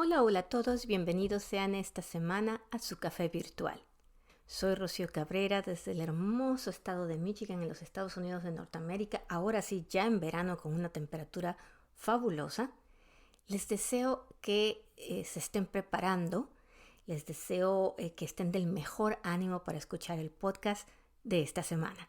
Hola, hola a todos, bienvenidos sean esta semana a su café virtual. Soy Rocío Cabrera desde el hermoso estado de Michigan en los Estados Unidos de Norteamérica, ahora sí ya en verano con una temperatura fabulosa. Les deseo que se estén preparando, les deseo que estén del mejor ánimo para escuchar el podcast de esta semana.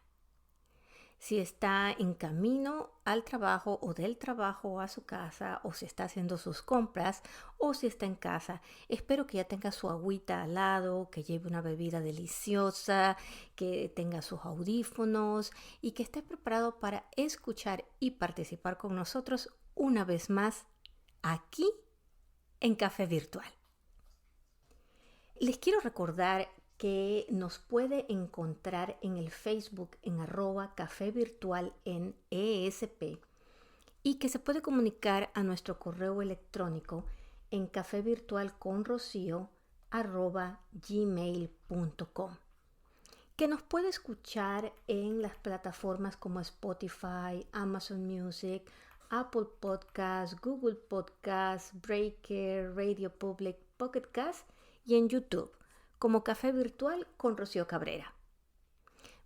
Si está en camino al trabajo o del trabajo a su casa, o si está haciendo sus compras, o si está en casa, espero que ya tenga su agüita al lado, que lleve una bebida deliciosa, que tenga sus audífonos y que esté preparado para escuchar y participar con nosotros una vez más aquí en Café Virtual. Les quiero recordar que nos puede encontrar en el Facebook en @café virtual en ESP y que se puede comunicar a nuestro correo electrónico en cafevirtualconrocio@gmail.com, que nos puede escuchar en las plataformas como Spotify, Amazon Music, Apple Podcasts, Google Podcasts, Breaker, Radio Public, Pocket Cast y en YouTube como Café Virtual con Rocío Cabrera.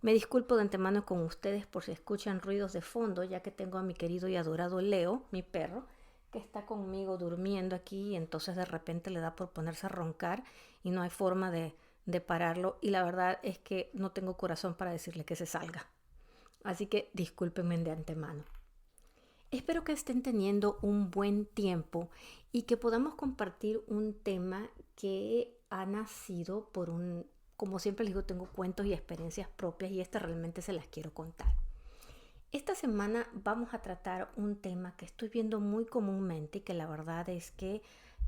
Me disculpo de antemano con ustedes por si escuchan ruidos de fondo, ya que tengo a mi querido y adorado Leo, mi perro, que está conmigo durmiendo aquí y entonces de repente le da por ponerse a roncar y no hay forma de pararlo, y la verdad es que no tengo corazón para decirle que se salga. Así que discúlpenme de antemano. Espero que estén teniendo un buen tiempo y que podamos compartir un tema que ha nacido por como siempre les digo, tengo cuentos y experiencias propias y realmente se las quiero contar. Esta semana vamos a tratar un tema que estoy viendo muy comúnmente y que la verdad es que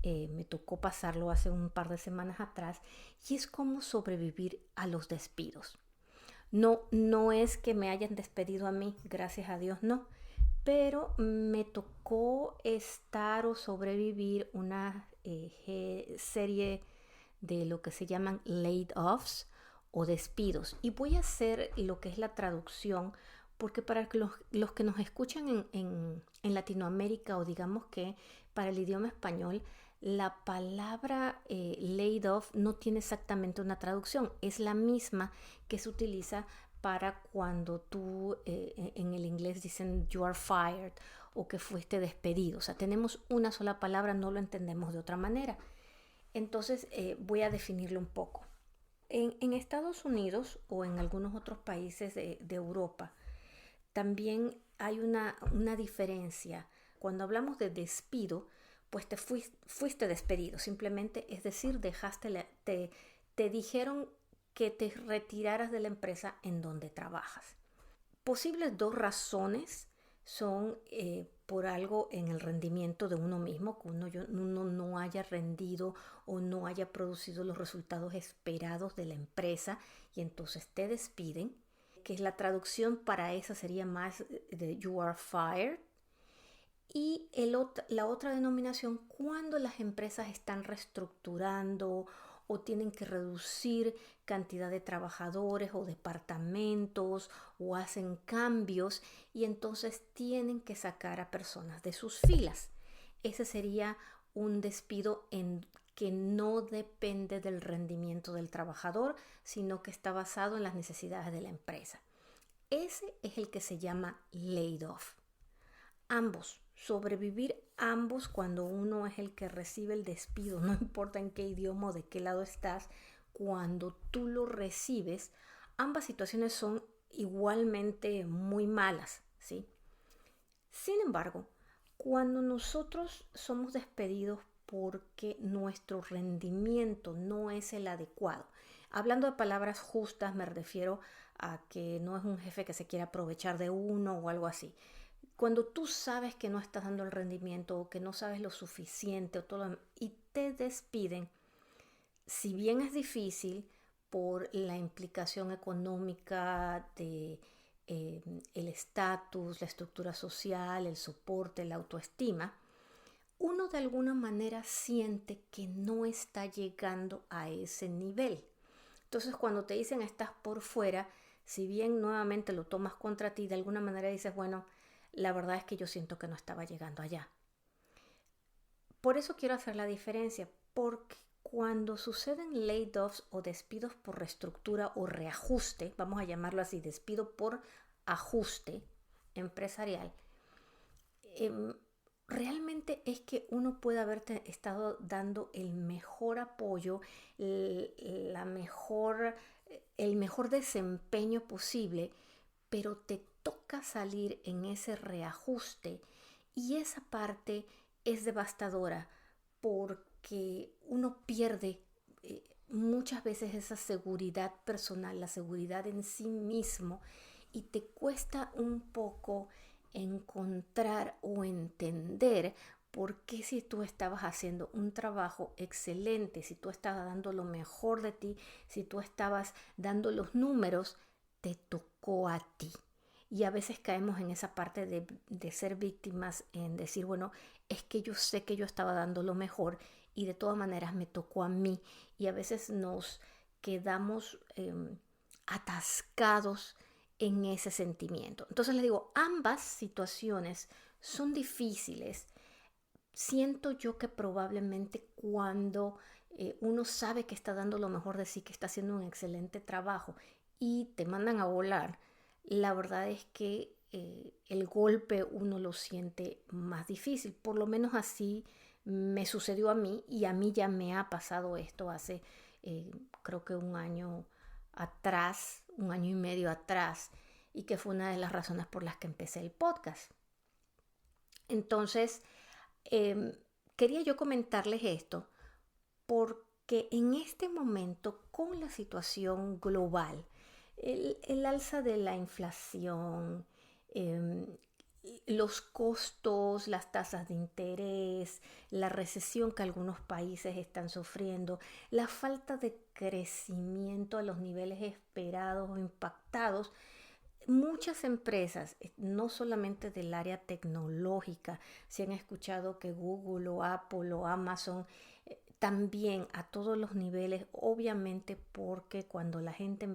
me tocó pasarlo hace un par de semanas atrás, y es cómo sobrevivir a los despidos. No es que me hayan despedido a mí, gracias a Dios no, pero me tocó estar o sobrevivir una serie de lo que se llaman laid offs o despidos. Y voy a hacer lo que es la traducción, porque para los que nos escuchan en Latinoamérica, o digamos que para el idioma español, la palabra laid off no tiene exactamente una traducción. Es la misma que se utiliza para cuando tú en el inglés dicen you are fired o que fuiste despedido. O sea, tenemos una sola palabra, no lo entendemos de otra manera. Entonces voy a definirlo un poco. En Estados Unidos o en algunos otros países de Europa también hay una diferencia. Cuando hablamos de despido, pues te fuiste despedido, simplemente, es decir, te dijeron que te retiraras de la empresa en donde trabajas. Posibles dos razones son por algo en el rendimiento de uno mismo, que uno no haya rendido o no haya producido los resultados esperados de la empresa y entonces te despiden, que la traducción para esa sería más de you are fired. Y la otra denominación, cuando las empresas están reestructurando o tienen que reducir cantidad de trabajadores o departamentos o hacen cambios y entonces tienen que sacar a personas de sus filas. Ese sería un despido que no depende del rendimiento del trabajador, sino que está basado en las necesidades de la empresa. Ese es el que se llama laid off. Sobrevivir ambos cuando uno es el que recibe el despido, no importa en qué idioma o de qué lado estás, cuando tú lo recibes, ambas situaciones son igualmente muy malas, ¿sí? Sin embargo, cuando nosotros somos despedidos porque nuestro rendimiento no es el adecuado, hablando de palabras justas, me refiero a que no es un jefe que se quiere aprovechar de uno o algo así. Cuando tú sabes que no estás dando el rendimiento o que no sabes lo suficiente y te despiden, si bien es difícil por la implicación económica de el estatus, la estructura social, el soporte, la autoestima, uno de alguna manera siente que no está llegando a ese nivel. Entonces, cuando te dicen estás por fuera, si bien nuevamente lo tomas contra ti, de alguna manera dices, bueno, la verdad es que yo siento que no estaba llegando allá. por eso quiero hacer la diferencia, porque cuando suceden layoffs o despidos por reestructura o reajuste, vamos a llamarlo así, despido por ajuste empresarial, realmente es que uno puede haberte estado dando el mejor apoyo, el mejor desempeño posible, pero te toca salir en ese reajuste y esa parte es devastadora porque uno pierde muchas veces esa seguridad personal, la seguridad en sí mismo, y te cuesta un poco encontrar o entender por qué, si tú estabas haciendo un trabajo excelente, si tú estabas dando lo mejor de ti, si tú estabas dando los números, te tocó a ti. Y a veces caemos en esa parte de ser víctimas, en decir, bueno, es que yo sé que yo estaba dando lo mejor y de todas maneras me tocó a mí. Y a veces nos quedamos atascados en ese sentimiento. Entonces les digo, ambas situaciones son difíciles. Siento yo que probablemente cuando uno sabe que está dando lo mejor de sí, que está haciendo un excelente trabajo y te mandan a volar, la verdad es que el golpe uno lo siente más difícil. Por lo menos así me sucedió a mí, y a mí ya me ha pasado esto hace creo que un año atrás, un año y medio atrás, y que fue una de las razones por las que empecé el podcast. Entonces, quería yo comentarles esto porque en este momento, con la situación global, el alza de la inflación, los costos, las tasas de interés, la recesión que algunos países están sufriendo, la falta de crecimiento a los niveles esperados o impactados, muchas empresas, no solamente del área tecnológica, se han escuchado que Google o Apple o Amazon, también a todos los niveles, obviamente porque cuando la gente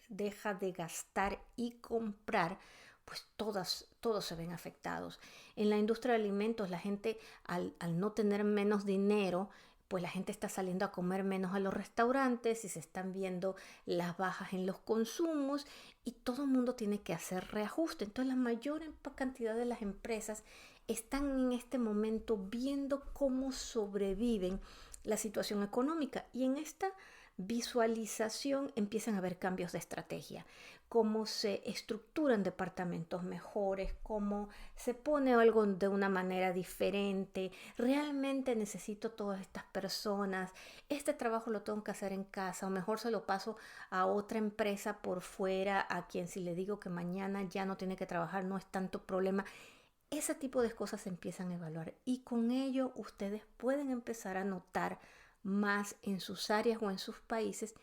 deja de gastar y comprar, pues todos se ven afectados. En la industria de alimentos, la gente al no tener menos dinero, pues la gente está saliendo a comer menos a los restaurantes y se están viendo las bajas en los consumos y todo el mundo tiene que hacer reajuste. Entonces la mayor cantidad de las empresas están en este momento viendo cómo sobreviven la situación económica, y en esta visualización empiezan a haber cambios de estrategia, cómo se estructuran departamentos mejores, cómo se pone algo de una manera diferente. Realmente necesito todas estas personas, este trabajo lo tengo que hacer en casa, o mejor se lo paso a otra empresa por fuera, a quien si le digo que mañana ya no tiene que trabajar no es tanto problema. Ese tipo de cosas se empiezan a evaluar, y con ello ustedes pueden empezar a notar más en sus áreas o en sus países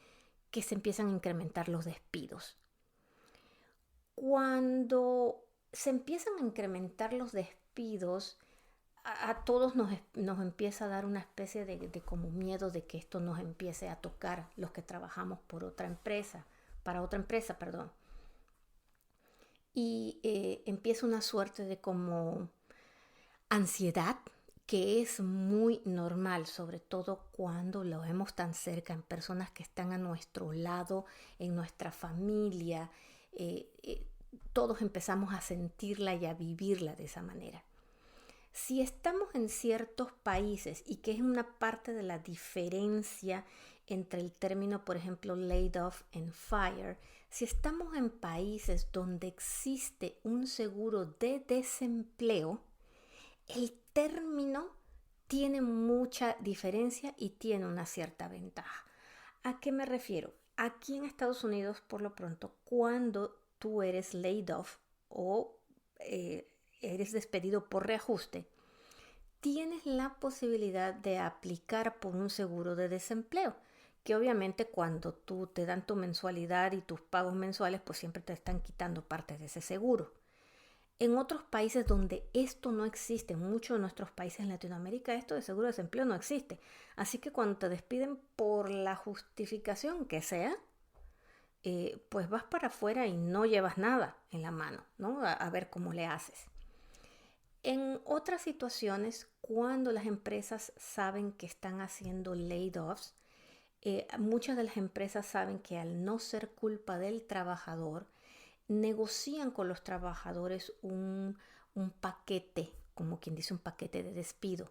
que se empiezan a incrementar los despidos. Cuando se empiezan a incrementar los despidos, a todos nos empieza a dar una especie de como miedo de que esto nos empiece a tocar los que trabajamos para otra empresa, perdón. Y empieza una suerte de como ansiedad, que es muy normal, sobre todo cuando lo vemos tan cerca, en personas que están a nuestro lado, en nuestra familia. Todos empezamos a sentirla y a vivirla de esa manera. Si estamos en ciertos países, y que es una parte de la diferencia entre el término, por ejemplo, laid off and fire, si estamos en países donde existe un seguro de desempleo, el término tiene mucha diferencia y tiene una cierta ventaja. ¿A qué me refiero? Aquí en Estados Unidos, por lo pronto, cuando tú eres laid off o eres despedido por reajuste, tienes la posibilidad de aplicar por un seguro de desempleo, que obviamente cuando tú te dan tu mensualidad y tus pagos mensuales, pues siempre te están quitando parte de ese seguro. En otros países donde esto no existe, en muchos de nuestros países en Latinoamérica, esto de seguro de desempleo no existe. Así que cuando te despiden por la justificación que sea, pues vas para afuera y no llevas nada en la mano, ¿no? A ver cómo le haces. En otras situaciones, cuando las empresas saben que están haciendo layoffs, muchas de las empresas saben que al no ser culpa del trabajador, negocian con los trabajadores un paquete, como quien dice, un paquete de despido,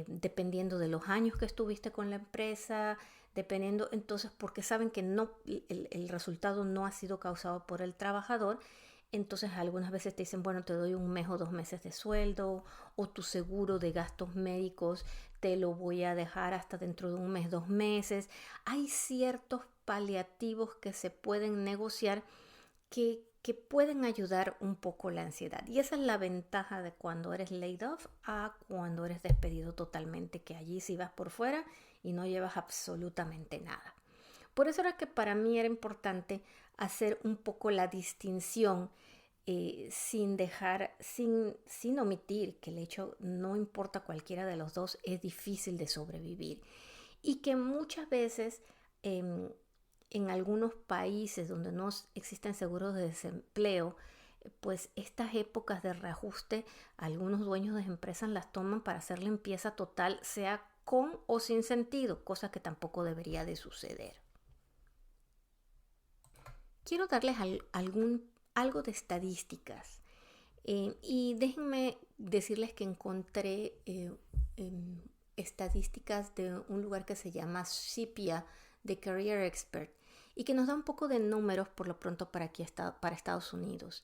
dependiendo de los años que estuviste con la empresa, dependiendo entonces, porque saben que no, el resultado no ha sido causado por el trabajador. Entonces algunas veces te dicen, bueno, te doy 1 mes o 2 meses de sueldo, o tu seguro de gastos médicos te lo voy a dejar hasta dentro de 1 mes, 2 meses. Hay ciertos paliativos que se pueden negociar que pueden ayudar un poco la ansiedad. Y esa es la ventaja de cuando eres laid off a cuando eres despedido totalmente, que allí sí vas por fuera y no llevas absolutamente nada. Por eso era que para mí era importante hacer un poco la distinción, sin dejar, sin omitir que el hecho, no importa cualquiera de los dos, es difícil de sobrevivir. Y que muchas veces en algunos países donde no existen seguros de desempleo, pues estas épocas de reajuste, algunos dueños de empresas las toman para hacer limpieza total, sea con o sin sentido, cosa que tampoco debería de suceder. Quiero darles algo de estadísticas, y déjenme decirles que encontré estadísticas de un lugar que se llama CIPIA, de Career Expert, y que nos da un poco de números por lo pronto para Estados Unidos.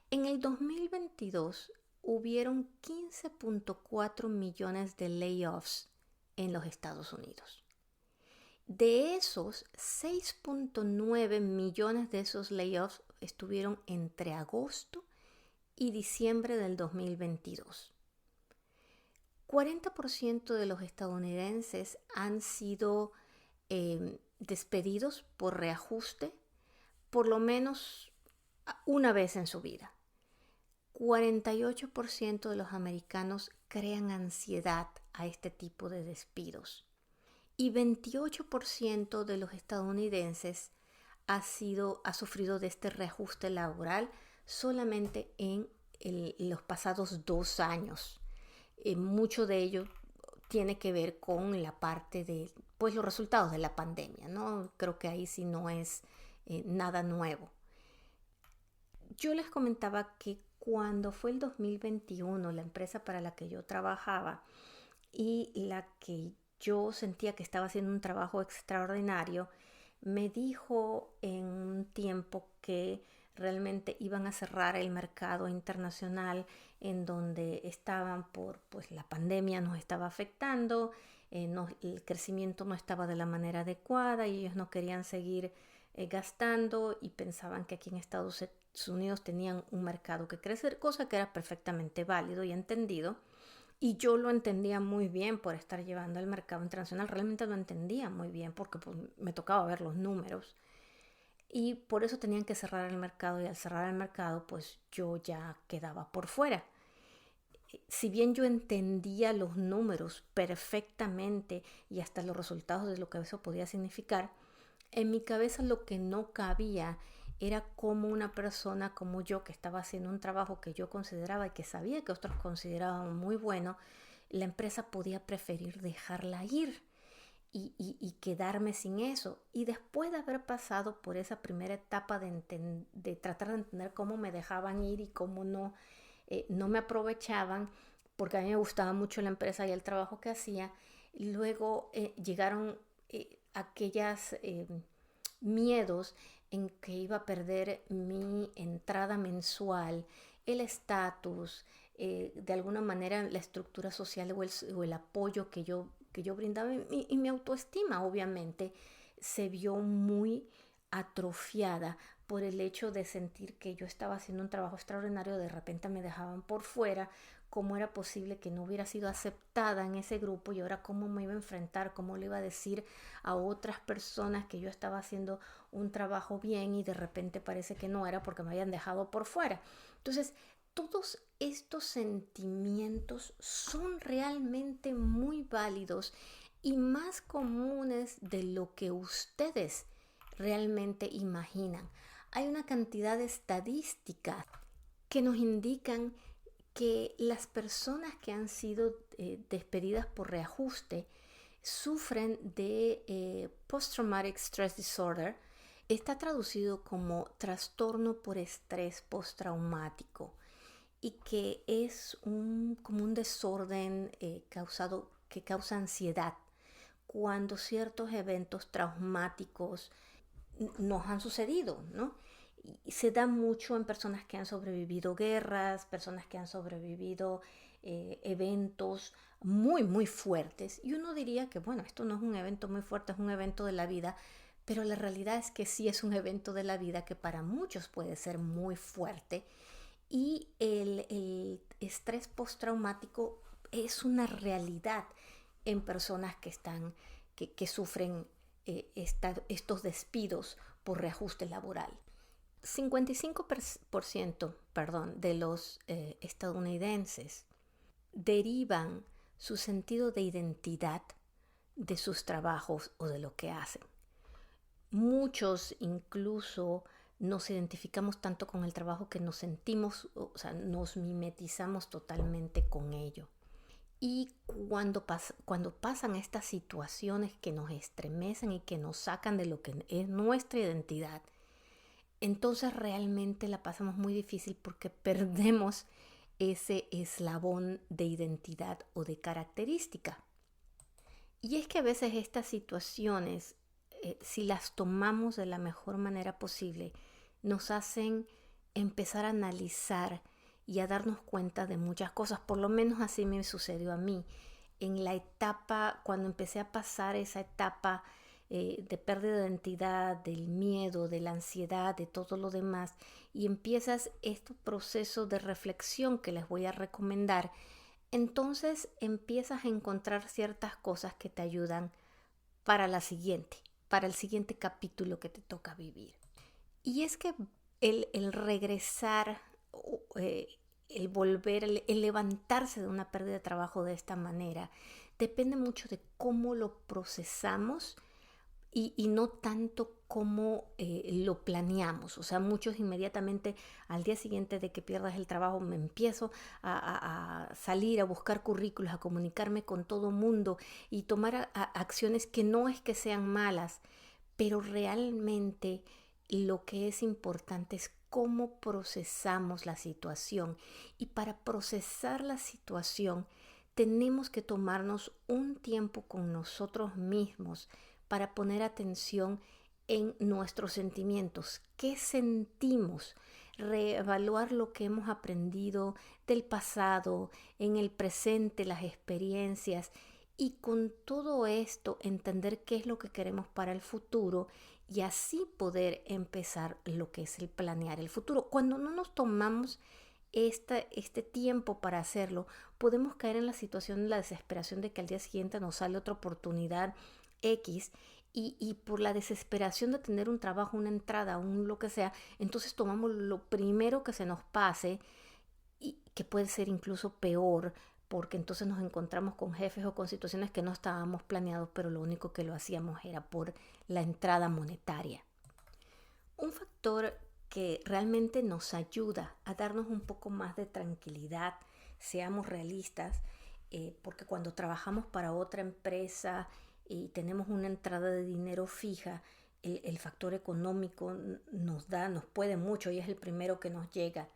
En el 2022 hubieron 15.4 millones de layoffs en los Estados Unidos. De esos, 6.9 millones de esos layoffs estuvieron entre agosto y diciembre del 2022. 40% de los estadounidenses han sido despedidos por reajuste por lo menos una vez en su vida. 48% de los americanos crean ansiedad a este tipo de despidos. Y 28% de los estadounidenses ha sufrido de este reajuste laboral solamente en los pasados 2 años. Mucho de ello tiene que ver con la parte de pues, los resultados de la pandemia, ¿no? Creo que ahí sí no es nada nuevo. Yo les comentaba que cuando fue el 2021, la empresa para la que yo trabajaba y la que yo sentía que estaba haciendo un trabajo extraordinario, me dijo en un tiempo que realmente iban a cerrar el mercado internacional en donde estaban pues la pandemia nos estaba afectando, el crecimiento no estaba de la manera adecuada y ellos no querían seguir gastando y pensaban que aquí en Estados Unidos tenían un mercado que crecer, cosa que era perfectamente válido y entendido. Y yo lo entendía muy bien por estar llevando el mercado internacional, realmente lo entendía muy bien porque pues, me tocaba ver los números. Y por eso tenían que cerrar el mercado y al cerrar el mercado pues yo ya quedaba por fuera. Si bien yo entendía los números perfectamente y hasta los resultados de lo que eso podía significar, en mi cabeza lo que no cabía era cómo una persona como yo, que estaba haciendo un trabajo que yo consideraba y que sabía que otros consideraban muy bueno, la empresa podía preferir dejarla ir y quedarme sin eso. Y después de haber pasado por esa primera etapa de tratar de entender cómo me dejaban ir y cómo no me aprovechaban, porque a mí me gustaba mucho la empresa y el trabajo que hacía, luego llegaron aquellas miedos en que iba a perder mi entrada mensual, el estatus, de alguna manera la estructura social o el apoyo que yo brindaba y mi autoestima obviamente se vio muy atrofiada por el hecho de sentir que yo estaba haciendo un trabajo extraordinario, de repente me dejaban por fuera, cómo era posible que no hubiera sido aceptada en ese grupo y ahora cómo me iba a enfrentar, cómo le iba a decir a otras personas que yo estaba haciendo un trabajo bien y de repente parece que no era porque me habían dejado por fuera. Entonces, todos estos sentimientos son realmente muy válidos y más comunes de lo que ustedes realmente imaginan. Hay una cantidad de estadísticas que nos indican que las personas que han sido despedidas por reajuste sufren de Post-Traumatic Stress Disorder. Está traducido como trastorno por estrés postraumático y que es como un desorden que causa ansiedad cuando ciertos eventos traumáticos nos han sucedido, ¿no? Y se da mucho en personas que han sobrevivido guerras, personas que han sobrevivido eventos muy, muy fuertes. Y uno diría que, bueno, esto no es un evento muy fuerte, es un evento de la vida, pero la realidad es que sí es un evento de la vida que para muchos puede ser muy fuerte. Y el estrés postraumático es una realidad en personas que sufren estos despidos por reajuste laboral. 55% de los estadounidenses derivan su sentido de identidad de sus trabajos o de lo que hacen. Muchos incluso nos identificamos tanto con el trabajo que nos sentimos, o sea, nos mimetizamos totalmente con ello. Y cuando pasan estas situaciones que nos estremecen y que nos sacan de lo que es nuestra identidad, entonces realmente la pasamos muy difícil porque perdemos ese eslabón de identidad o de característica. Y es que a veces estas situaciones, si las tomamos de la mejor manera posible, nos hacen empezar a analizar y a darnos cuenta de muchas cosas. Por lo menos así me sucedió a mí. En la etapa, cuando empecé a pasar esa etapa de pérdida de identidad, del miedo, de la ansiedad, de todo lo demás, y empiezas este proceso de reflexión que les voy a recomendar, entonces empiezas a encontrar ciertas cosas que te ayudan para el siguiente capítulo que te toca vivir. Y es que el regresar, el volver, el levantarse de una pérdida de trabajo de esta manera, depende mucho de cómo lo procesamos y no tanto como lo planeamos. O sea, muchos inmediatamente al día siguiente de que pierdas el trabajo me empiezo a salir, a buscar currículos, a comunicarme con todo mundo y tomar acciones que no es que sean malas, pero realmente lo que es importante es cómo procesamos la situación. Y para procesar la situación tenemos que tomarnos un tiempo con nosotros mismos para poner atención en nuestros sentimientos. ¿Qué sentimos? Reevaluar lo que hemos aprendido del pasado, en el presente, las experiencias, y con todo esto entender qué es lo que queremos para el futuro y así poder empezar lo que es el planear el futuro. Cuando no nos tomamos este tiempo para hacerlo, podemos caer en la situación de la desesperación de que al día siguiente nos sale otra oportunidad X y por la desesperación de tener un trabajo, una entrada, un lo que sea, entonces tomamos lo primero que se nos pase y que puede ser incluso peor porque entonces nos encontramos con jefes o con situaciones que no estábamos planeados, pero lo único que lo hacíamos era por la entrada monetaria. Un factor que realmente nos ayuda a darnos un poco más de tranquilidad, seamos realistas, porque cuando trabajamos para otra empresa y tenemos una entrada de dinero fija, el factor económico nos puede mucho y es el primero que nos llega.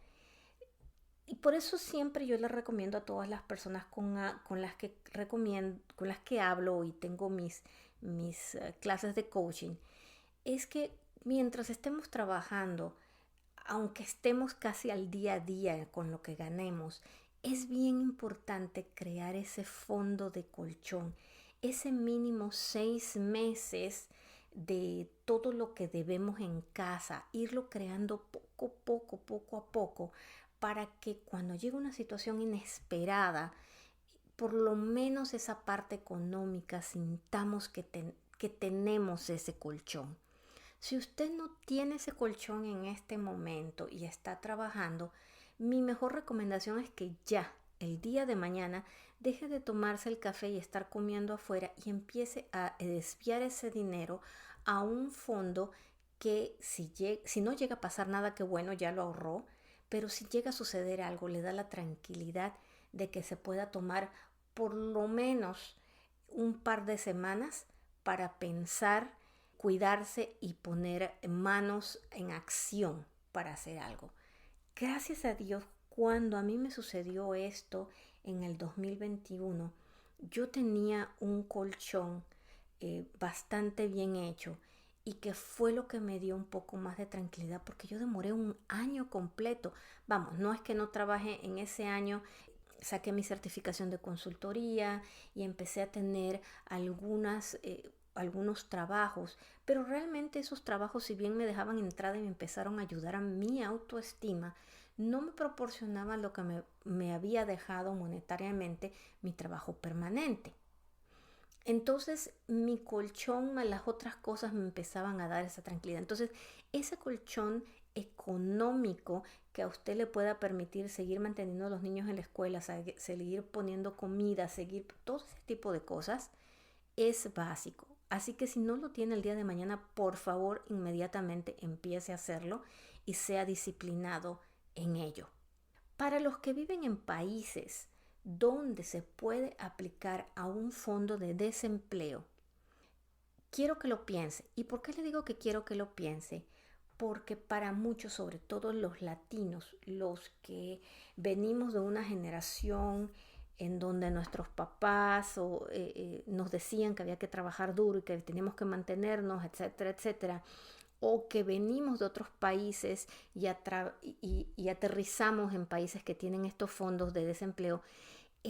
Y por eso siempre yo les recomiendo a todas las personas con las que hablo y tengo mis clases de coaching, es que mientras estemos trabajando, aunque estemos casi al día a día con lo que ganemos, es bien importante crear ese fondo de colchón, ese mínimo 6 meses de todo lo que debemos en casa, irlo creando poco a poco, para que cuando llegue una situación inesperada, por lo menos esa parte económica sintamos que tenemos ese colchón. Si usted no tiene ese colchón en este momento y está trabajando, mi mejor recomendación es que ya, el día de mañana, deje de tomarse el café y estar comiendo afuera y empiece a desviar ese dinero a un fondo que si no llega a pasar nada, que bueno, ya lo ahorró, pero si llega a suceder algo, le da la tranquilidad de que se pueda tomar por lo menos un par de semanas para pensar, cuidarse y poner manos en acción para hacer algo. Gracias a Dios, cuando a mí me sucedió esto en el 2021, yo tenía un colchón bastante bien hecho y que fue lo que me dio un poco más de tranquilidad porque yo demoré un año completo. Vamos, no es que no trabajé en ese año, saqué mi certificación de consultoría y empecé a tener algunos trabajos, pero realmente esos trabajos, si bien me dejaban entrada y me empezaron a ayudar a mi autoestima, no me proporcionaban lo que me había dejado monetariamente mi trabajo permanente. Entonces mi colchón más las otras cosas me empezaban a dar esa tranquilidad. Entonces ese colchón económico que a usted le pueda permitir seguir manteniendo a los niños en la escuela, seguir poniendo comida, seguir todo ese tipo de cosas, es básico. Así que si no lo tiene el día de mañana, por favor, inmediatamente empiece a hacerlo y sea disciplinado en ello. Para los que viven en países donde se puede aplicar a un fondo de desempleo, quiero que lo piense. ¿Y por qué le digo que quiero que lo piense? Porque para muchos, sobre todo los latinos, los que venimos de una generación en donde nuestros papás nos decían que había que trabajar duro y que teníamos que mantenernos, etcétera, etcétera, o que venimos de otros países y aterrizamos en países que tienen estos fondos de desempleo,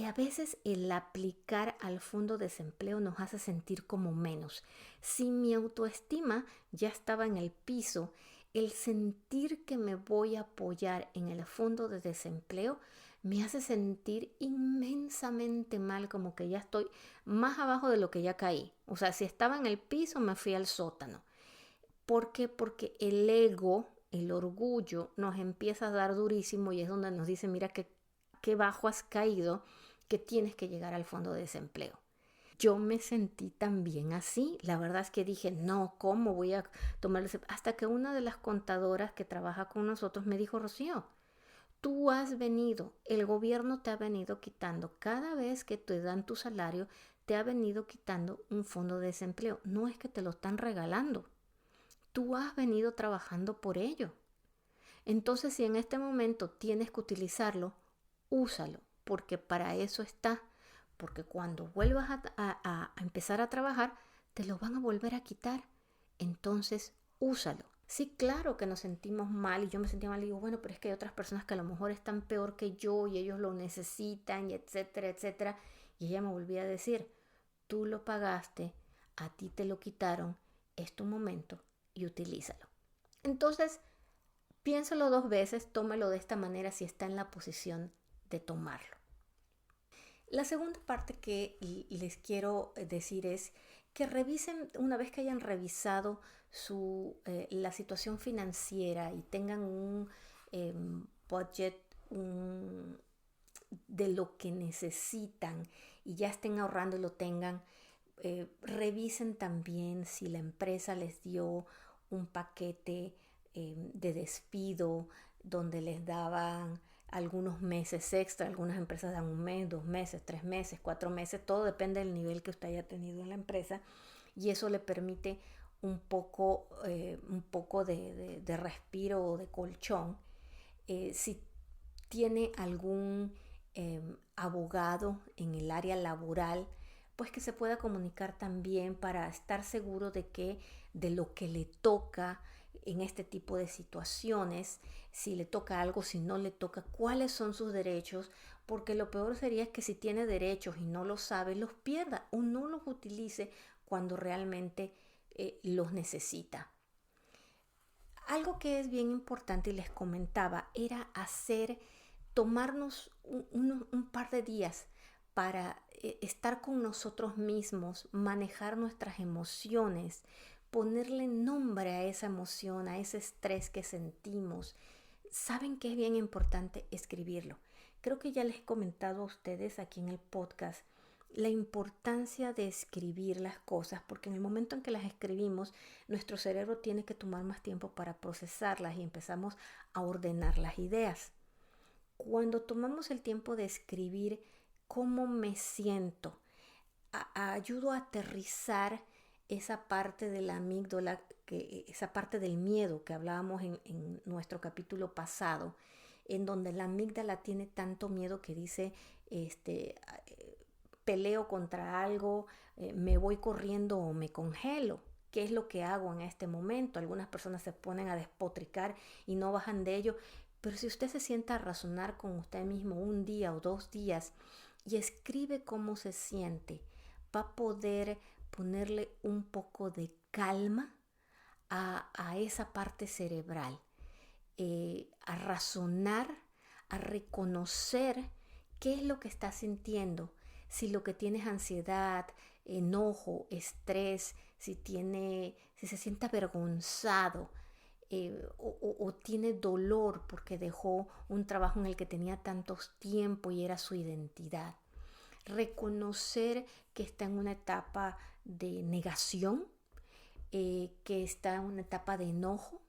a veces el aplicar al fondo de desempleo nos hace sentir como menos. Si mi autoestima ya estaba en el piso, el sentir que me voy a apoyar en el fondo de desempleo me hace sentir inmensamente mal, como que ya estoy más abajo de lo que ya caí. O sea, si estaba en el piso, me fui al sótano. ¿Por qué? Porque el ego, el orgullo, nos empieza a dar durísimo y es donde nos dice, mira qué bajo has caído, que tienes que llegar al fondo de desempleo. Yo me sentí también así. La verdad es que dije, no, ¿cómo voy a tomar ese? Hasta que una de las contadoras que trabaja con nosotros me dijo, Rocío, tú has venido, el gobierno te ha venido quitando, cada vez que te dan tu salario, te ha venido quitando un fondo de desempleo. No es que te lo están regalando. Tú has venido trabajando por ello. Entonces, si en este momento tienes que utilizarlo, úsalo, porque para eso está. Porque cuando vuelvas a empezar a trabajar, te lo van a volver a quitar. Entonces, úsalo. Sí, claro que nos sentimos mal y yo me sentía mal y digo, bueno, pero es que hay otras personas que a lo mejor están peor que yo y ellos lo necesitan, y etcétera, etcétera. Y ella me volvía a decir, tú lo pagaste, a ti te lo quitaron, es tu momento y utilízalo. Entonces, piénsalo 2 veces, tómelo de esta manera si está en la posición de tomarlo. La segunda parte que les quiero decir es que revisen, una vez que hayan revisado la situación financiera y tengan un budget de lo que necesitan y ya estén ahorrando y lo tengan, revisen también si la empresa les dio un paquete de despido donde les daban algunos meses extra. Algunas empresas dan 1 mes, 2 meses, 3 meses, 4 meses, todo depende del nivel que usted haya tenido en la empresa y eso le permite un poco de respiro o de colchón. Si tiene algún abogado en el área laboral, pues que se pueda comunicar también para estar seguro de lo que le toca en este tipo de situaciones, si le toca algo, si no le toca, cuáles son sus derechos, porque lo peor sería que si tiene derechos y no los sabe, los pierda o no los utilice cuando realmente los necesita. Algo que es bien importante y les comentaba era tomarnos un par de días para estar con nosotros mismos, manejar nuestras emociones, ponerle nombre a esa emoción, a ese estrés que sentimos. Saben que es bien importante escribirlo. Creo que ya les he comentado a ustedes aquí en el podcast la importancia de escribir las cosas, porque en el momento en que las escribimos, nuestro cerebro tiene que tomar más tiempo para procesarlas y empezamos a ordenar las ideas. Cuando tomamos el tiempo de escribir cómo me siento, ayudo a aterrizar esa parte de la amígdala, esa parte del miedo que hablábamos en nuestro capítulo pasado, en donde la amígdala tiene tanto miedo que dice, peleo contra algo, me voy corriendo o me congelo. ¿Qué es lo que hago en este momento? Algunas personas se ponen a despotricar y no bajan de ello, pero si usted se sienta a razonar con usted mismo un día o 2 días y escribe cómo se siente, va a poder ponerle un poco de calma a esa parte cerebral, a razonar, a reconocer qué es lo que está sintiendo. Si lo que tiene es ansiedad, enojo, estrés, si se siente avergonzado, o tiene dolor porque dejó un trabajo en el que tenía tantos tiempo y era su identidad. Reconocer que está en una etapa de negación, que está en una etapa de enojo,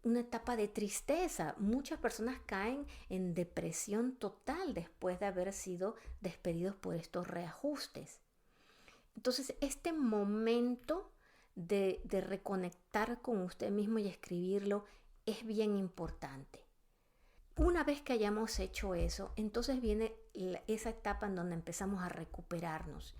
una etapa de tristeza. Muchas personas caen en depresión total después de haber sido despedidos por estos reajustes. Entonces, este momento de reconectar con usted mismo y escribirlo es bien importante. Una vez que hayamos hecho eso, entonces viene esa etapa en donde empezamos a recuperarnos.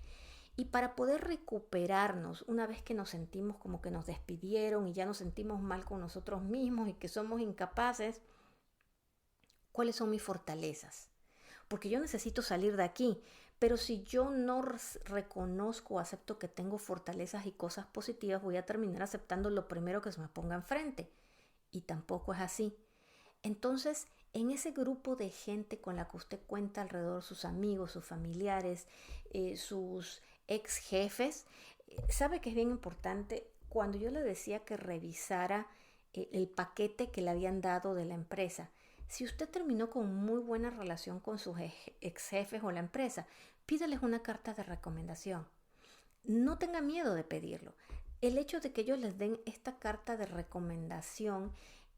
Y para poder recuperarnos, una vez que nos sentimos como que nos despidieron y ya nos sentimos mal con nosotros mismos y que somos incapaces, ¿cuáles son mis fortalezas? Porque yo necesito salir de aquí, pero si yo no reconozco o acepto que tengo fortalezas y cosas positivas, voy a terminar aceptando lo primero que se me ponga enfrente. Y tampoco es así. Entonces, en ese grupo de gente con la que usted cuenta alrededor, sus amigos, sus familiares, sus ex jefes, sabe que es bien importante. Cuando yo le decía que revisara el paquete que le habían dado de la empresa, si usted terminó con muy buena relación con sus ex jefes o la empresa, pídales una carta de recomendación. No tenga miedo de pedirlo. El hecho de que ellos les den esta carta de recomendación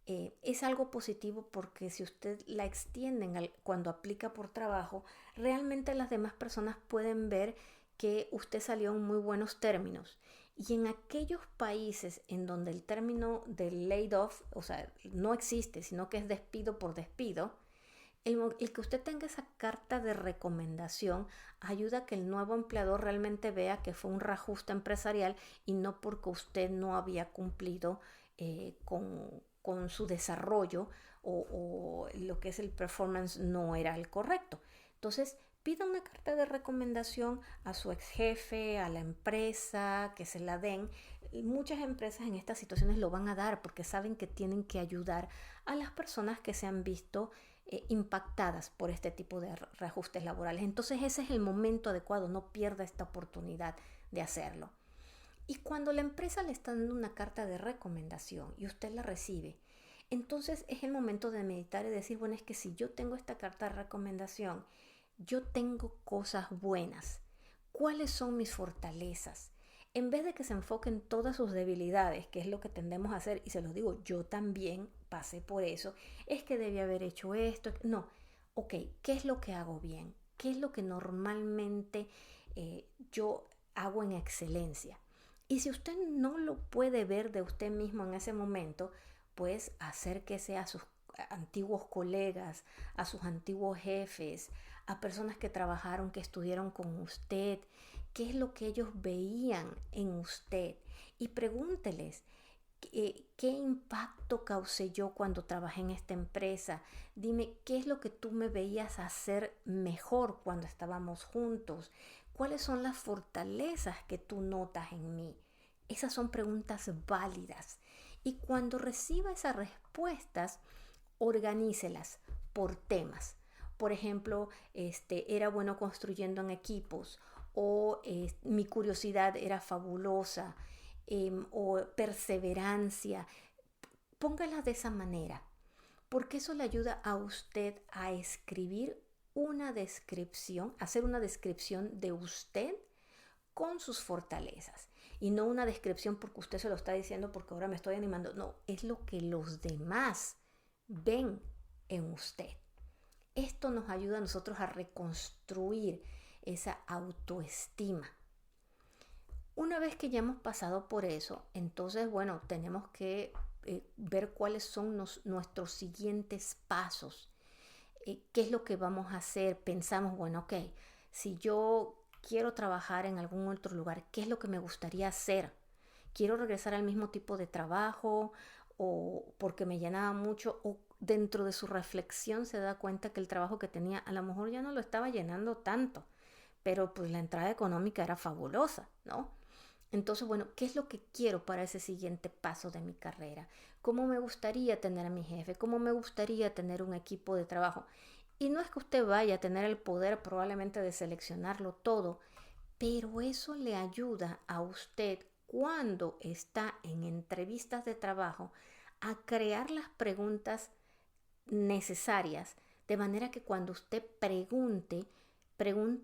es algo positivo, porque si usted la extienden cuando aplica por trabajo, realmente las demás personas pueden ver que usted salió en muy buenos términos. Y en aquellos países en donde el término de laid off, o sea, no existe, sino que es despido por despido, el que usted tenga esa carta de recomendación ayuda a que el nuevo empleador realmente vea que fue un reajuste empresarial y no porque usted no había cumplido con su desarrollo, o lo que es el performance no era el correcto. Entonces, pida una carta de recomendación a su ex jefe, a la empresa, que se la den. Muchas empresas en estas situaciones lo van a dar porque saben que tienen que ayudar a las personas que se han visto impactadas por este tipo de reajustes laborales. Entonces ese es el momento adecuado, no pierda esta oportunidad de hacerlo. Y cuando la empresa le está dando una carta de recomendación y usted la recibe, entonces es el momento de meditar y decir, bueno, es que si yo tengo esta carta de recomendación, yo tengo cosas buenas. ¿Cuáles son mis fortalezas? En vez de que se enfoque en todas sus debilidades, que es lo que tendemos a hacer, y se los digo, yo también pasé por eso, es que debí haber hecho esto. No, ok, ¿qué es lo que hago bien? ¿Qué es lo que normalmente yo hago en excelencia? Y si usted no lo puede ver de usted mismo en ese momento, pues acérquese a sus antiguos colegas, a sus antiguos jefes, a personas que trabajaron, que estuvieron con usted, qué es lo que ellos veían en usted, y pregúnteles, ¿qué impacto causé yo cuando trabajé en esta empresa? Dime, ¿qué es lo que tú me veías hacer mejor cuando estábamos juntos? ¿Cuáles son las fortalezas que tú notas en mí? Esas son preguntas válidas. Y cuando reciba esas respuestas, organícelas por temas. Por ejemplo, era bueno construyendo en equipos, o mi curiosidad era fabulosa, o perseverancia. Póngala de esa manera, porque eso le ayuda a usted a escribir hacer una descripción de usted con sus fortalezas. Y no una descripción porque usted se lo está diciendo porque ahora me estoy animando. No, es lo que los demás ven en usted. Esto nos ayuda a nosotros a reconstruir esa autoestima. Una vez que ya hemos pasado por eso, entonces, bueno, tenemos que ver cuáles son nuestros siguientes pasos. ¿Qué es lo que vamos a hacer? Pensamos, bueno, ok, si yo quiero trabajar en algún otro lugar, ¿qué es lo que me gustaría hacer? ¿Quiero regresar al mismo tipo de trabajo o porque me llenaba mucho? O dentro de su reflexión se da cuenta que el trabajo que tenía a lo mejor ya no lo estaba llenando tanto, pero pues la entrada económica era fabulosa, ¿no? Entonces, bueno, ¿qué es lo que quiero para ese siguiente paso de mi carrera? ¿Cómo me gustaría tener a mi jefe? ¿Cómo me gustaría tener un equipo de trabajo? Y no es que usted vaya a tener el poder probablemente de seleccionarlo todo, pero eso le ayuda a usted cuando está en entrevistas de trabajo a crear las preguntas necesarias, de manera que cuando usted pregunte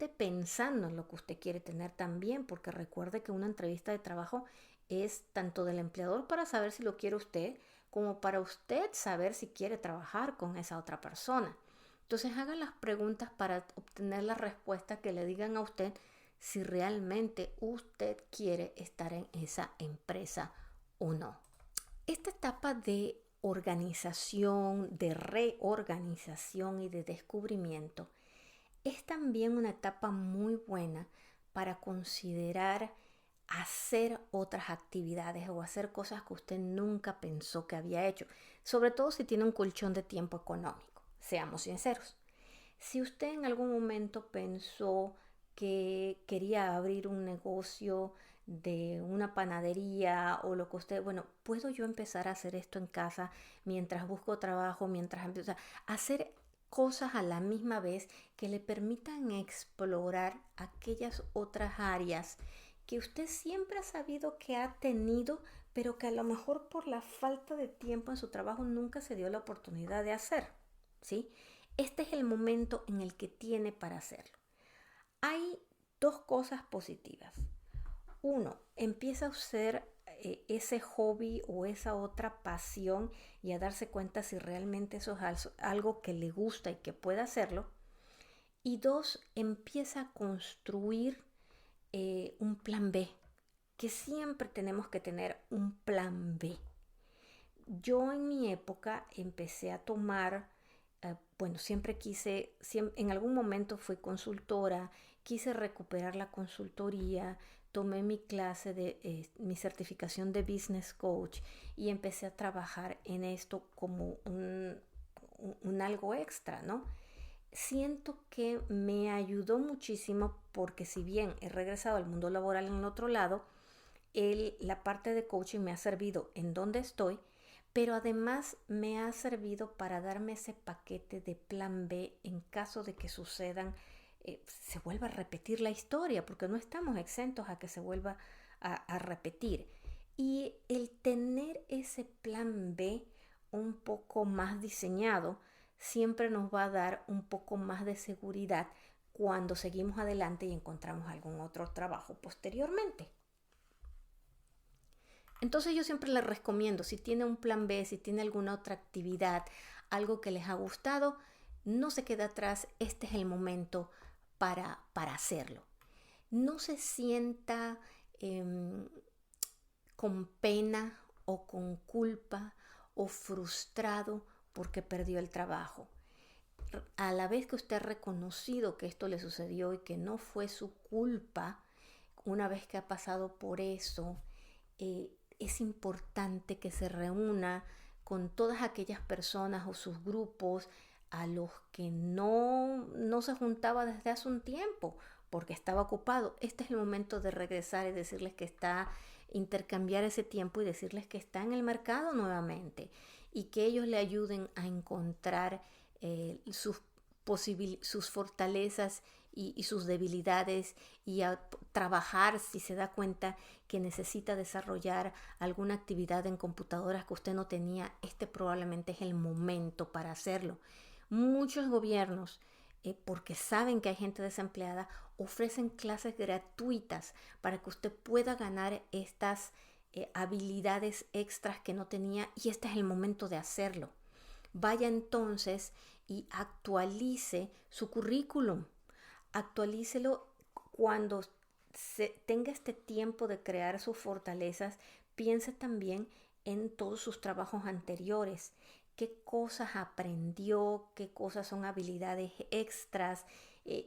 pensando en lo que usted quiere tener también, porque recuerde que una entrevista de trabajo es tanto del empleador para saber si lo quiere usted, como para usted saber si quiere trabajar con esa otra persona. Entonces haga las preguntas para obtener la respuesta que le digan a usted si realmente usted quiere estar en esa empresa o no. Esta etapa de organización, de reorganización y de descubrimiento es también una etapa muy buena para considerar hacer otras actividades o hacer cosas que usted nunca pensó que había hecho, sobre todo si tiene un colchón de tiempo económico, seamos sinceros. Si usted en algún momento pensó que quería abrir un negocio de una panadería o lo que usted, bueno, ¿puedo yo empezar a hacer esto en casa mientras busco trabajo, mientras empiezo? O sea, hacer cosas a la misma vez que le permitan explorar aquellas otras áreas que usted siempre ha sabido que ha tenido, pero que a lo mejor por la falta de tiempo en su trabajo nunca se dio la oportunidad de hacer, ¿sí? Este es el momento en el que tiene para hacerlo. Hay dos cosas positivas. Uno, empieza a usar ese hobby o esa otra pasión y a darse cuenta si realmente eso es algo que le gusta y que puede hacerlo. Y dos, empieza a construir un plan B, que siempre tenemos que tener un plan B. Yo en mi época empecé a tomar, bueno, en algún momento fui consultora, quise recuperar la consultoría, tomé mi clase mi certificación de business coach y empecé a trabajar en esto como un algo extra, ¿no? Siento que me ayudó muchísimo porque si bien he regresado al mundo laboral en el otro lado, la parte de coaching me ha servido en donde estoy, pero además me ha servido para darme ese paquete de plan B en caso de que se vuelva a repetir la historia, porque no estamos exentos a que se vuelva a repetir. Y el tener ese plan B un poco más diseñado siempre nos va a dar un poco más de seguridad cuando seguimos adelante y encontramos algún otro trabajo posteriormente. Entonces yo siempre les recomiendo, si tiene un plan B, si tiene alguna otra actividad, algo que les ha gustado, no se quede atrás, este es el momento para hacerlo. No se sienta con pena o con culpa o frustrado porque perdió el trabajo. A la vez que usted ha reconocido que esto le sucedió y que no fue su culpa, una vez que ha pasado por eso, es importante que se reúna con todas aquellas personas o sus grupos a los que no se juntaba desde hace un tiempo porque estaba ocupado. Este es el momento de regresar y decirles que intercambiar ese tiempo y decirles que está en el mercado nuevamente y que ellos le ayuden a encontrar sus fortalezas y sus debilidades y a trabajar si se da cuenta que necesita desarrollar alguna actividad en computadoras que usted no tenía. Este probablemente es el momento para hacerlo. Muchos gobiernos porque saben que hay gente desempleada, ofrecen clases gratuitas para que usted pueda ganar estas habilidades extras que no tenía, y este es el momento de hacerlo. Vaya entonces y actualice su currículum. Actualícelo cuando tenga este tiempo de crear sus fortalezas. Piense también en todos sus trabajos anteriores, qué cosas aprendió, qué cosas son habilidades extras.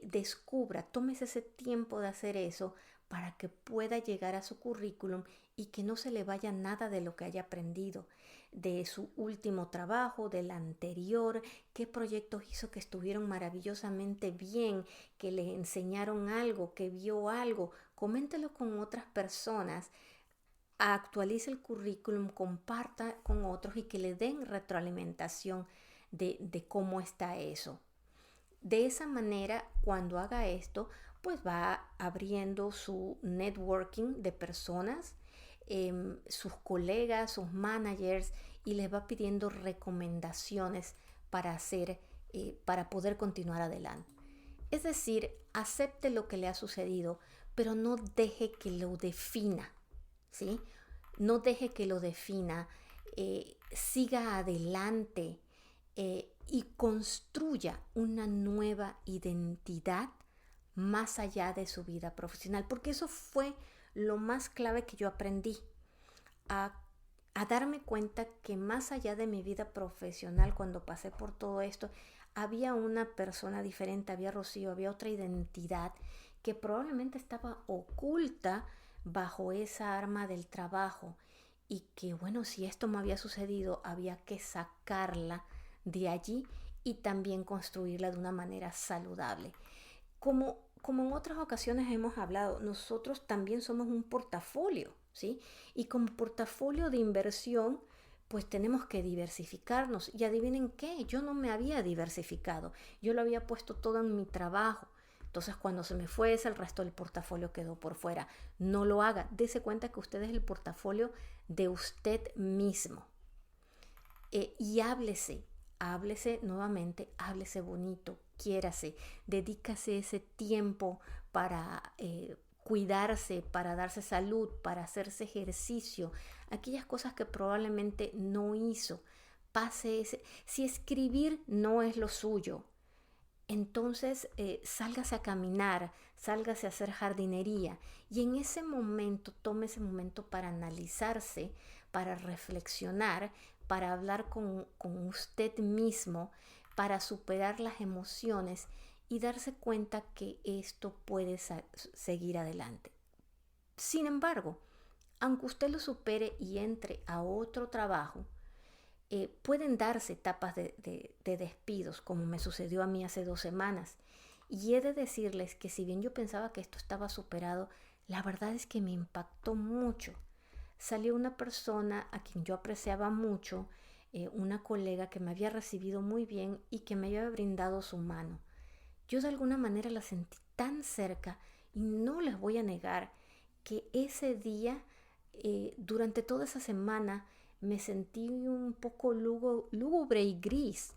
Descubra, tómese ese tiempo de hacer eso para que pueda llegar a su currículum y que no se le vaya nada de lo que haya aprendido, de su último trabajo, del anterior, qué proyectos hizo que estuvieron maravillosamente bien, que le enseñaron algo, que vio algo. Coméntelo con otras personas, actualice el currículum, comparta con otros y que le den retroalimentación de cómo está eso. De esa manera, cuando haga esto, pues va abriendo su networking de personas, sus colegas, sus managers, y les va pidiendo recomendaciones para hacer, para poder continuar adelante. Es decir, acepte lo que le ha sucedido, pero no deje que lo defina, ¿sí? No deje que lo defina, siga adelante, y construya una nueva identidad más allá de su vida profesional, porque eso fue lo más clave que yo aprendí, a, a darme cuenta que más allá de mi vida profesional, cuando pasé por todo esto, había una persona diferente, había Rocío, había otra identidad que probablemente estaba oculta bajo esa arma del trabajo, y que bueno, si esto me había sucedido, había que sacarla de allí y también construirla de una manera saludable. Como en otras ocasiones hemos hablado, nosotros también somos un portafolio, ¿sí? Y como portafolio de inversión, pues tenemos que diversificarnos. Y adivinen qué, yo no me había diversificado, yo lo había puesto todo en mi trabajo. Entonces, cuando se me fue ese, el resto del portafolio quedó por fuera. No lo haga, dése cuenta que usted es el portafolio de usted mismo. Y háblese nuevamente, háblese bonito, quiérase, dedícase ese tiempo para cuidarse, para darse salud, para hacerse ejercicio, aquellas cosas que probablemente no hizo. Pase ese. Si escribir no es lo suyo, entonces sálgase a caminar, sálgase a hacer jardinería, y en ese momento tome ese momento para analizarse, para reflexionar, para hablar con usted mismo, para superar las emociones y darse cuenta que esto puede seguir adelante. Sin embargo, aunque usted lo supere y entre a otro trabajo, pueden darse etapas de despidos, como me sucedió a mí hace 2 semanas. Y he de decirles que si bien yo pensaba que esto estaba superado, la verdad es que me impactó mucho. Salió una persona a quien yo apreciaba mucho, una colega que me había recibido muy bien y que me había brindado su mano. Yo de alguna manera la sentí tan cerca, y no les voy a negar que ese día, durante toda esa semana, me sentí un poco lúgubre y gris.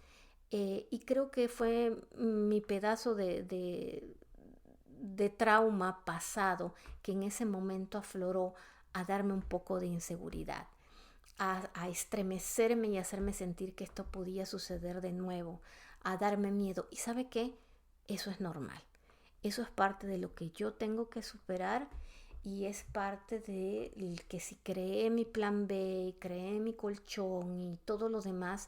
Y creo que fue mi pedazo de trauma pasado que en ese momento afloró a darme un poco de inseguridad, a estremecerme y hacerme sentir que esto podía suceder de nuevo, a darme miedo. ¿Y sabe qué? Eso es normal. Eso es parte de lo que yo tengo que superar, y es parte de que si creé mi plan B, creé mi colchón y todo lo demás,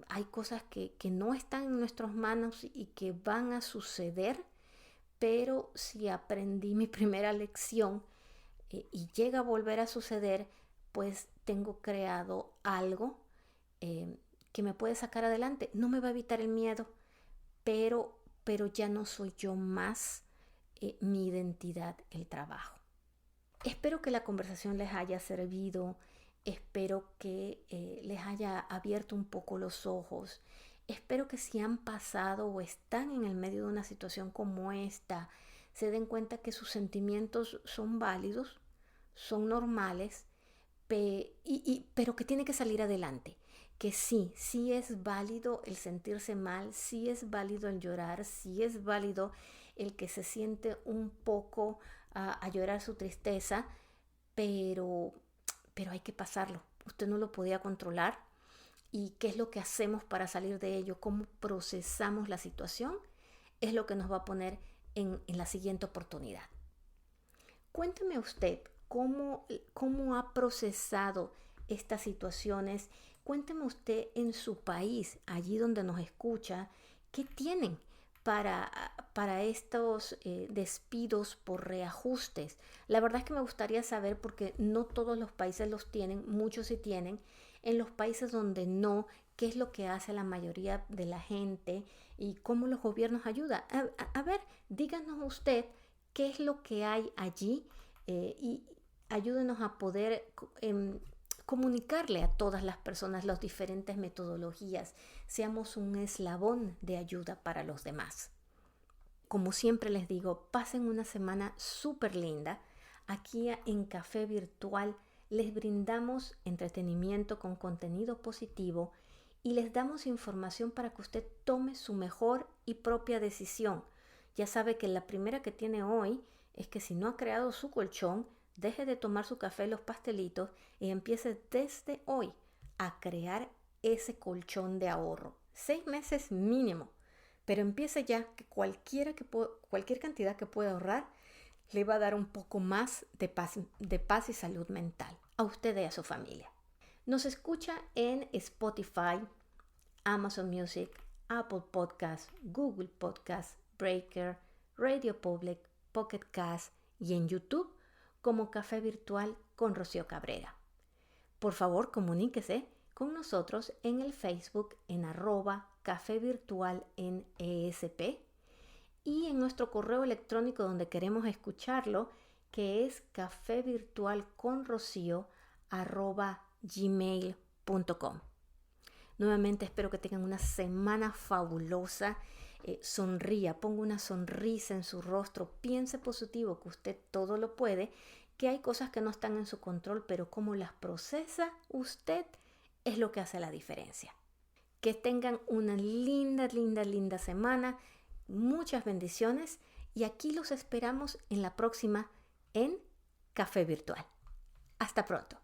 hay cosas que no están en nuestras manos y que van a suceder, pero si aprendí mi primera lección, y llega a volver a suceder, pues tengo creado algo que me puede sacar adelante. No me va a evitar el miedo, pero ya no soy yo más, mi identidad, el trabajo. Espero que la conversación les haya servido, espero que les haya abierto un poco los ojos, espero que si han pasado o están en el medio de una situación como esta, se den cuenta que sus sentimientos son válidos, son normales, pero que tiene que salir adelante, que sí es válido el sentirse mal, sí es válido el llorar, sí es válido el que se siente un poco a llorar su tristeza, pero, pero hay que pasarlo. Usted no lo podía controlar. ¿Y qué es lo que hacemos para salir de ello? ¿Cómo procesamos la situación? Es lo que nos va a poner en la siguiente oportunidad. Cuénteme usted cómo ha procesado estas situaciones. Cuénteme usted en su país, allí donde nos escucha, qué tienen para estos despidos por reajustes. La verdad es que me gustaría saber porque no todos los países los tienen, muchos sí tienen. En los países donde no, qué es lo que hace la mayoría de la gente y cómo los gobiernos ayudan. A ver, díganos usted qué es lo que hay allí y ayúdenos a poder comunicarle a todas las personas las diferentes metodologías. Seamos un eslabón de ayuda para los demás. Como siempre les digo, pasen una semana súper linda. Aquí en Café Virtual les brindamos entretenimiento con contenido positivo y les damos información para que usted tome su mejor y propia decisión. Ya sabe que la primera que tiene hoy es que si no ha creado su colchón, deje de tomar su café y los pastelitos y empiece desde hoy a crear ese colchón de ahorro. 6 meses mínimo, pero empiece ya que cualquier cantidad que pueda ahorrar le va a dar un poco más de paz y salud mental a usted y a su familia. Nos escucha en Spotify, Amazon Music, Apple Podcasts, Google Podcasts, Breaker, Radio Public, Pocket Cast y en YouTube como Café Virtual con Rocío Cabrera. Por favor, comuníquese con nosotros en el Facebook en @Café Virtual en ESP y en nuestro correo electrónico donde queremos escucharlo, que es cafevirtualconrocio@gmail.com. Nuevamente espero que tengan una semana fabulosa. Sonría, ponga una sonrisa en su rostro, piense positivo, que usted todo lo puede, que hay cosas que no están en su control, pero cómo las procesa usted es lo que hace la diferencia. Que tengan una linda semana, muchas bendiciones y aquí los esperamos en la próxima en Café Virtual. Hasta pronto.